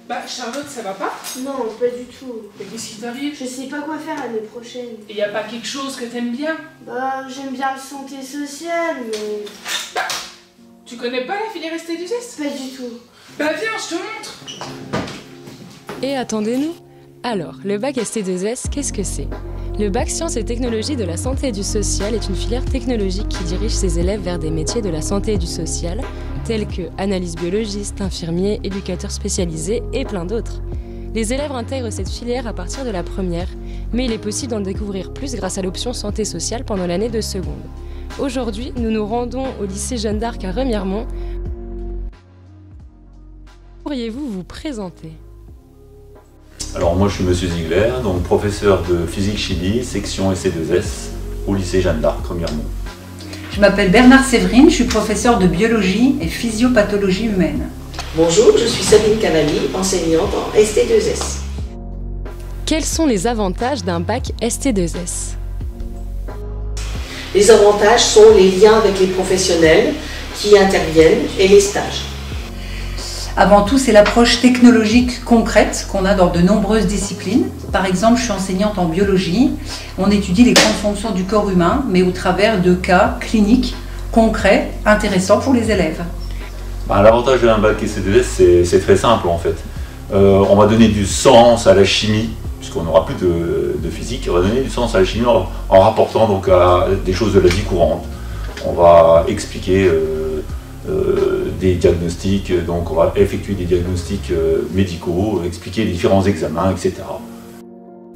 Bah Charlotte, ça va pas? Non, pas du tout. Mais qu'est-ce qui t'arrive? Je sais pas quoi faire l'année prochaine. Et y a pas quelque chose que t'aimes bien? Bah, j'aime bien la santé sociale, mais... Bah, tu connais pas la filière ST2S? Pas du tout. Bah viens, je te montre. Et attendez-nous. Alors, le bac ST2S, qu'est-ce que c'est? Le bac Sciences et Technologies de la Santé et du Social est une filière technologique qui dirige ses élèves vers des métiers de la santé et du social, tels que analyse biologiste, infirmier, éducateur spécialisé et plein d'autres. Les élèves intègrent cette filière à partir de la première, mais il est possible d'en découvrir plus grâce à l'option santé sociale pendant l'année de seconde. Aujourd'hui, nous nous rendons au lycée Jeanne d'Arc à Remiremont. Pourriez-vous vous présenter? Alors moi je suis Monsieur Ziegler, donc professeur de physique-chimie, section ST2S au lycée Jeanne d'Arc, Remiremont. Je m'appelle Bernard Séverine, je suis professeur de biologie et physiopathologie humaine. Bonjour, je suis Sabine Cavalli, enseignante en ST2S. Quels sont les avantages d'un bac ST2S? Les avantages sont les liens avec les professionnels qui interviennent et les stages. Avant tout, c'est l'approche technologique concrète qu'on a dans de nombreuses disciplines. Par exemple, je suis enseignante en biologie. On étudie les grandes fonctions du corps humain, mais au travers de cas cliniques, concrets, intéressants pour les élèves. L'avantage d'un bac ST2S, c'est très simple en fait. On va donner du sens à la chimie, puisqu'on n'aura plus de physique. On va donner du sens à la chimie en rapportant donc à des choses de la vie courante. On va expliquer des diagnostics, donc on va effectuer des diagnostics médicaux, expliquer les différents examens, etc.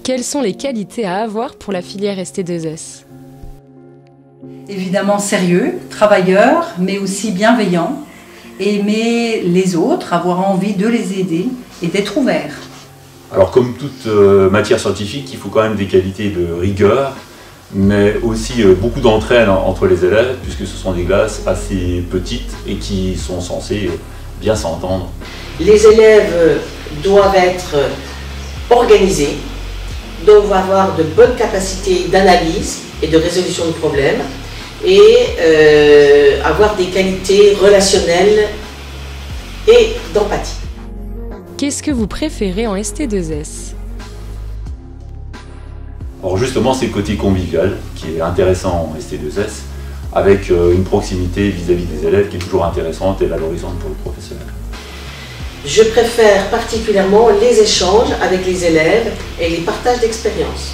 Quelles sont les qualités à avoir pour la filière ST2S? Évidemment sérieux, travailleur, mais aussi bienveillant. Aimer les autres, avoir envie de les aider et d'être ouvert. Alors comme toute matière scientifique, il faut quand même des qualités de rigueur, mais aussi beaucoup d'entraide entre les élèves, puisque ce sont des classes assez petites et qui sont censées bien s'entendre. Les élèves doivent être organisés, doivent avoir de bonnes capacités d'analyse et de résolution de problèmes, et avoir des qualités relationnelles et d'empathie. Qu'est-ce que vous préférez en ST2S? Alors justement, c'est le côté convivial qui est intéressant en ST2S, avec une proximité vis-à-vis des élèves qui est toujours intéressante et valorisante pour le professionnel. Je préfère particulièrement les échanges avec les élèves et les partages d'expériences.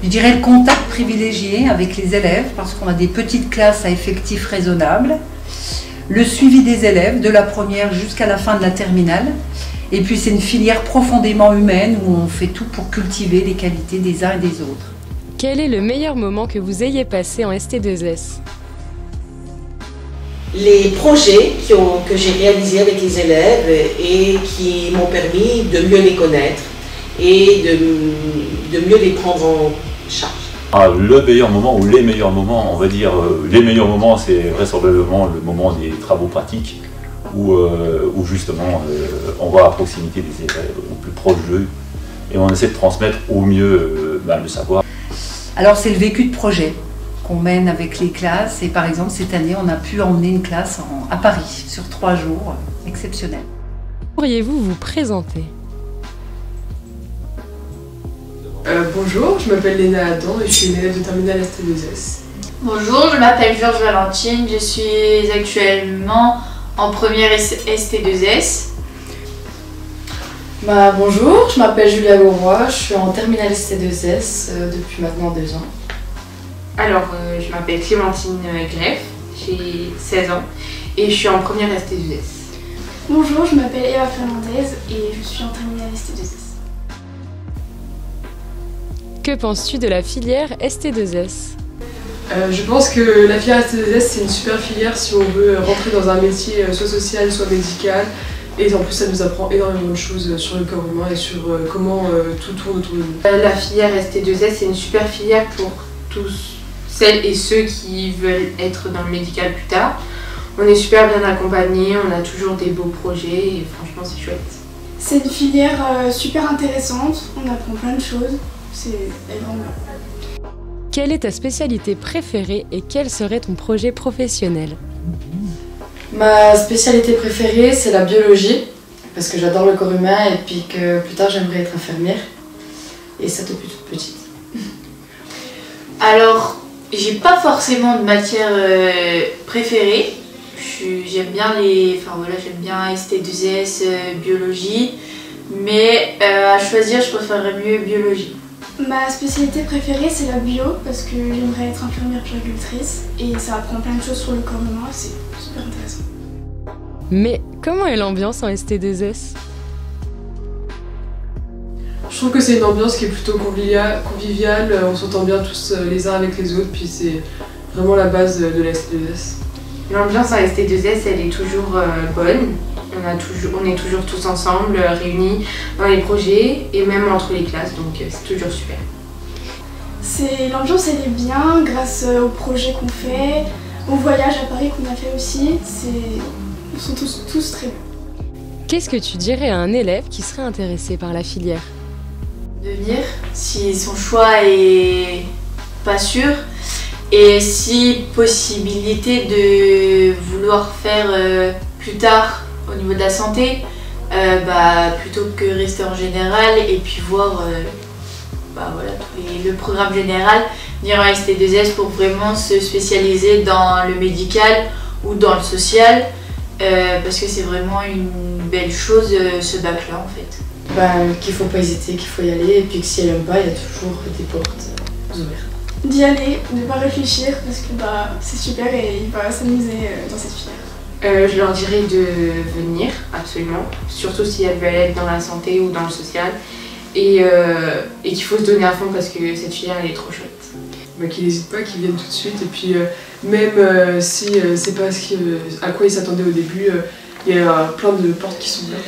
Je dirais le contact privilégié avec les élèves, parce qu'on a des petites classes à effectifs raisonnables, le suivi des élèves de la première jusqu'à la fin de la terminale, et puis c'est une filière profondément humaine où on fait tout pour cultiver les qualités des uns et des autres. Quel est le meilleur moment que vous ayez passé en ST2S? Les projets que j'ai réalisés avec les élèves et qui m'ont permis de mieux les connaître et de mieux les prendre en charge. Le meilleur moment ou les meilleurs moments, on va dire, les meilleurs moments, c'est vraisemblablement le moment des travaux pratiques où justement on va à proximité des élèves, au plus proche d'eux, et on essaie de transmettre au mieux le savoir. Alors c'est le vécu de projet qu'on mène avec les classes, et par exemple cette année on a pu emmener une classe à Paris sur 3 jours, exceptionnel. Pourriez-vous vous présenter? Bonjour, je m'appelle Léna Adam et je suis une élève de terminale ST2S. Bonjour, je m'appelle Georges Valentine, je suis actuellement en première ST2S. Bonjour, je m'appelle Julia Leroy, je suis en terminale ST2S depuis maintenant 2 ans. Alors, je m'appelle Clémentine Greff, j'ai 16 ans et je suis en première ST2S. Bonjour, je m'appelle Eva Fernandez et je suis en terminale ST2S. Que penses-tu de la filière ST2S? Je pense que la filière ST2S c'est une super filière si on veut rentrer dans un métier soit social, soit médical. Et en plus ça nous apprend énormément de choses sur le corps humain et sur comment tout tourne autour de nous. La filière ST2S c'est une super filière pour tous celles et ceux qui veulent être dans le médical plus tard. On est super bien accompagnés, on a toujours des beaux projets et franchement c'est chouette. C'est une filière super intéressante, on apprend plein de choses, c'est vraiment bien. Quelle est ta spécialité préférée et quel serait ton projet professionnel? Ma spécialité préférée, c'est la biologie. parce que j'adore le corps humain et puis que plus tard j'aimerais être infirmière. Et ça depuis toute petite. Alors, j'ai pas forcément de matière préférée. J'aime bien j'aime bien ST2S, biologie, mais à choisir, je préférerais mieux biologie. Ma spécialité préférée, c'est la bio, parce que j'aimerais être infirmière puéricultrice et ça apprend plein de choses sur le corps humain, c'est super intéressant. Mais comment est l'ambiance en ST2S? Je trouve que c'est une ambiance qui est plutôt conviviale, on s'entend bien tous les uns avec les autres, puis c'est vraiment la base de la ST2S. L'ambiance en ST2S, elle est toujours bonne. On est toujours tous ensemble, réunis dans les projets et même entre les classes, donc c'est toujours super. L'ambiance, elle est bien grâce aux projets qu'on fait, au voyage à Paris qu'on a fait aussi. Ils sont tous très bons. Qu'est-ce que tu dirais à un élève qui serait intéressé par la filière? De venir, si son choix est pas sûr, et si possibilité de vouloir faire plus tard au niveau de la santé, plutôt que rester en général et puis voir le programme général, venir en ST2S pour vraiment se spécialiser dans le médical ou dans le social, parce que c'est vraiment une belle chose ce bac là en fait. Qu'il faut pas hésiter, qu'il faut y aller, et puis que si elle aime pas, il y a toujours des portes ouvertes. D'y aller, de ne pas réfléchir, parce que c'est super et il va s'amuser dans cette filière. Je leur dirais de venir, absolument, surtout si elles veulent être dans la santé ou dans le social, et qu'il faut se donner à fond parce que cette filière elle est trop chouette. Qu'ils n'hésitent pas, qu'ils viennent tout de suite, et puis même si c'est pas à quoi ils s'attendaient au début, il y a plein de portes qui sont ouvertes.